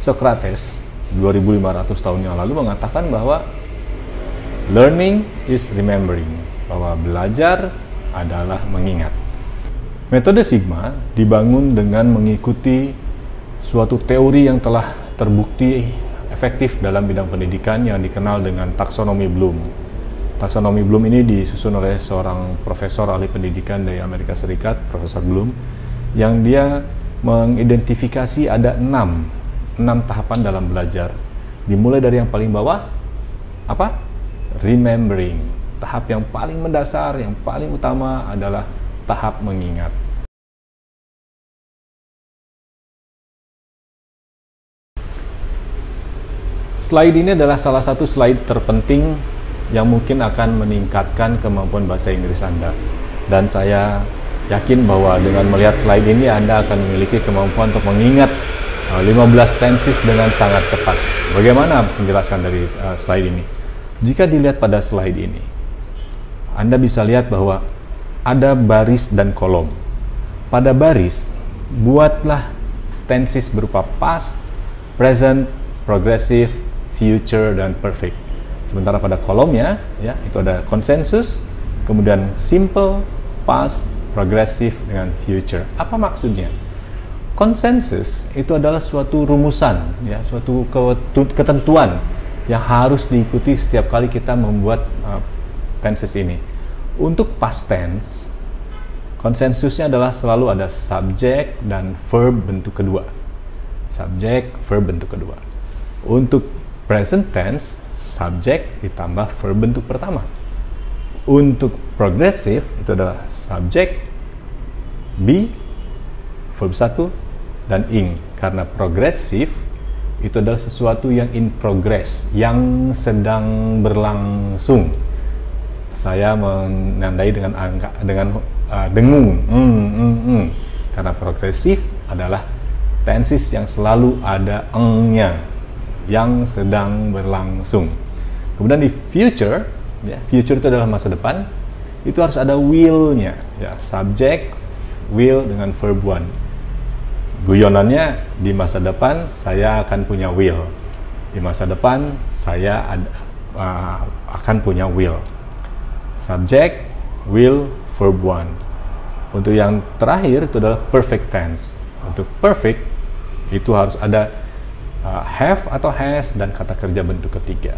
Socrates 2500 tahun yang lalu mengatakan bahwa learning is remembering, bahwa belajar adalah mengingat. Metode Sigma dibangun dengan mengikuti suatu teori yang telah terbukti efektif dalam bidang pendidikan yang dikenal dengan taksonomi Bloom. Taksonomi Bloom ini disusun oleh seorang profesor ahli pendidikan dari Amerika Serikat, Profesor Bloom, yang dia mengidentifikasi ada 6 tahapan dalam belajar. Dimulai dari yang paling bawah, apa? Remembering. Tahap yang paling mendasar, yang paling utama adalah tahap mengingat. Slide ini adalah salah satu slide terpenting yang mungkin akan meningkatkan kemampuan bahasa Inggris Anda. Dan saya yakin bahwa dengan melihat slide ini Anda akan memiliki kemampuan untuk mengingat 15 tenses dengan sangat cepat. Bagaimana penjelasan dari slide ini? Jika dilihat pada slide ini, Anda bisa lihat bahwa ada baris dan kolom. Pada baris, buatlah tenses berupa past, present, progressive, future, dan perfect. Sementara pada kolomnya, ya, itu ada konsensus, kemudian simple, past, progressive, dengan future. Apa maksudnya? Konsensus itu adalah suatu rumusan, ya, suatu ketentuan yang harus diikuti setiap kali kita membuat tenses ini. Untuk past tense, konsensusnya adalah selalu ada subjek dan verb bentuk kedua. Subjek, verb bentuk kedua. Untuk present tense, subjek ditambah verb bentuk pertama. Untuk progressive itu adalah subjek, be, verb 1, dan ing, karena progresif itu adalah sesuatu yang in progress, yang sedang berlangsung. Saya menandai dengan angka, dengan dengung, karena progresif adalah tenses yang selalu ada engnya, yang sedang berlangsung. Kemudian di future, ya, future itu adalah masa depan, itu harus ada will-nya, ya, subject, will dengan verb 1. Guyonannya, di masa depan saya akan punya will. Di masa depan saya akan punya will. Subject, will, verb 1. Untuk yang terakhir itu adalah perfect tense. Untuk perfect itu harus ada have atau has dan kata kerja bentuk ketiga.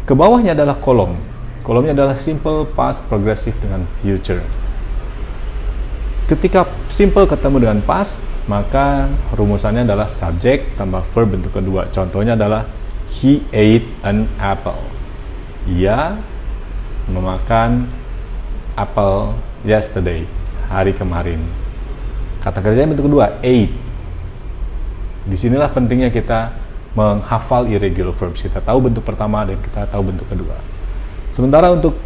Ke bawahnya adalah kolom. Kolomnya adalah simple, past, progressive dengan future. Ketika simple ketemu dengan past, maka rumusannya adalah subjek tambah verb bentuk kedua. Contohnya adalah he ate an apple. Ia memakan apel yesterday, hari kemarin. Kata kerjanya bentuk kedua, ate. Disinilah pentingnya kita menghafal irregular verbs. Kita tahu bentuk pertama dan kita tahu bentuk kedua. Sementara untuk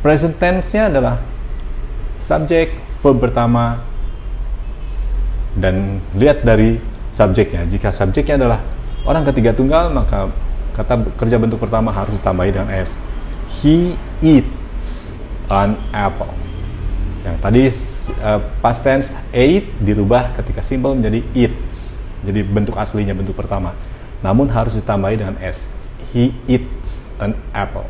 present tense-nya adalah subjek, verb pertama, dan lihat dari subjeknya. Jika subjeknya adalah orang ketiga tunggal, maka kata kerja bentuk pertama harus ditambahi dengan s. He eats an apple. Yang tadi past tense ate dirubah ketika simple menjadi eats. Jadi bentuk aslinya bentuk pertama. Namun harus ditambahi dengan s. He eats an apple.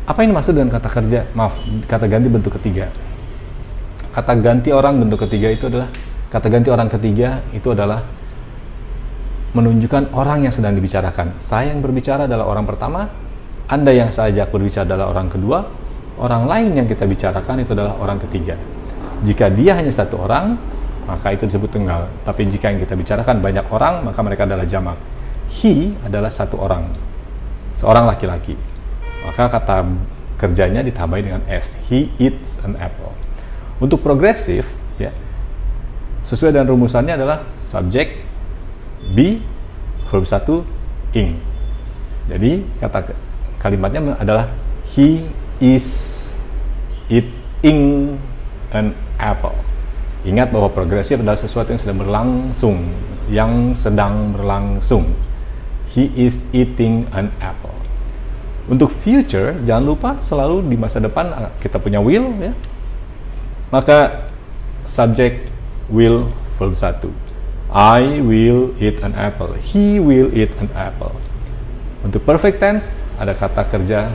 Apa yang dimaksud dengan kata kerja? Maaf, kata ganti bentuk ketiga. Kata ganti orang bentuk ketiga itu adalah menunjukkan orang yang sedang dibicarakan. Saya yang berbicara adalah orang pertama, Anda yang saya ajak berbicara adalah orang kedua, orang lain yang kita bicarakan itu adalah orang ketiga. Jika dia hanya satu orang, maka itu disebut tunggal. Tapi jika yang kita bicarakan banyak orang, maka mereka adalah jamak. He adalah satu orang. seorang laki-laki. Maka kata kerjanya ditambahi dengan S. He eats an apple. Untuk progresif, ya, sesuai dengan rumusannya adalah subjek, be, verb 1, ing. Jadi kata kalimatnya adalah he is eating an apple. Ingat bahwa progresif adalah sesuatu yang sedang berlangsung. He is eating an apple. Untuk future, jangan lupa selalu di masa depan kita punya will, ya. Maka subjek, will, verb 1. I will eat an apple. He will eat an apple. Untuk perfect tense, ada kata kerja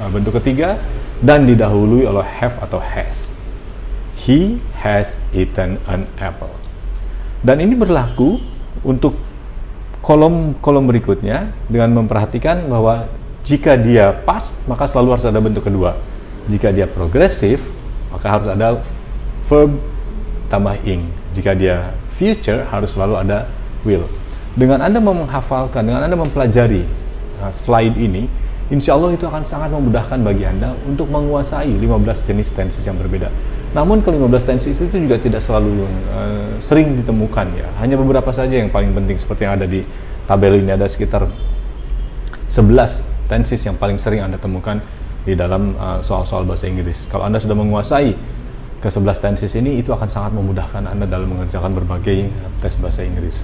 bentuk ketiga dan didahului oleh have atau has. He has eaten an apple. Dan ini berlaku untuk kolom berikutnya dengan memperhatikan bahwa jika dia past, maka selalu harus ada bentuk kedua. Jika dia progresif, maka harus ada verb tambah ing. Jika dia future, harus selalu ada will. Dengan Anda menghafalkan, dengan Anda mempelajari slide ini, insya Allah itu akan sangat memudahkan bagi Anda untuk menguasai 15 jenis tenses yang berbeda. Namun ke-15 tenses itu juga tidak selalu sering ditemukan, ya. Hanya beberapa saja yang paling penting, seperti yang ada di tabel ini. Ada sekitar 11 tenses yang paling sering Anda temukan di dalam soal-soal bahasa Inggris. Kalau Anda sudah menguasai ke-11 tenses ini, itu akan sangat memudahkan Anda dalam mengerjakan berbagai tes bahasa Inggris.